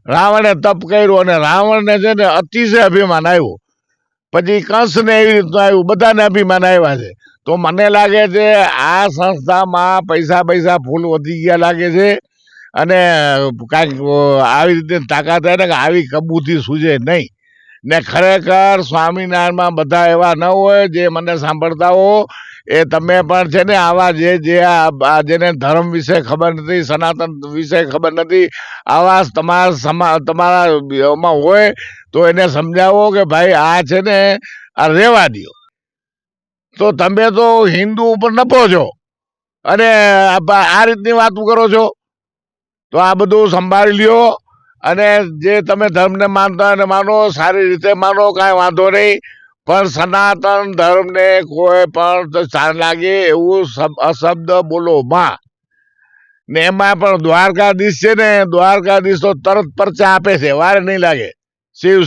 રાવણે તપ કર્યું અને રાવણને છે ને અતિશય અભિમાન આવ્યું. પછી કંસને એવી રીતનું આવ્યું, બધાને અભિમાન આવ્યા છે. તો મને લાગે છે આ સંસ્થામાં પૈસા ફૂલ વધી ગયા લાગે છે. અને કાંઈક આવી રીતે તાકાત થાય ને કે આવી કબૂતી સૂજે નહીં. ને ખરેખર સ્વામિનારાયણમાં બધા એવા ન હોય જે મને સાંભળતા હો, એ તમે પણ છે ને આવા જેને ધર્મ વિશે ખબર નથી, સનાતન વિશે ખબર નથી, આવા તમારામાં હોય તો એને સમજાવો કે ભાઈ આ છે ને આ રેવા દો. તો તમે તો હિન્દુ ઉપર નપો છો અને આ રીતની વાતો કરો છો. તો આ બધું સંભાળી લ્યો અને જે તમે ધર્મને માનતા હોય માનો, સારી રીતે માનો, કાંઈ વાંધો નહીં. પણ સનાતન ધર્મને કોઈ પણ સારું લાગે એવું અશબ્દ બોલો માં. ને એમાં પણ દ્વારકાધીશ છે ને, દ્વારકાધીશ તો તરત પરચા આપે છે, વાર નહીં લાગે. શિવ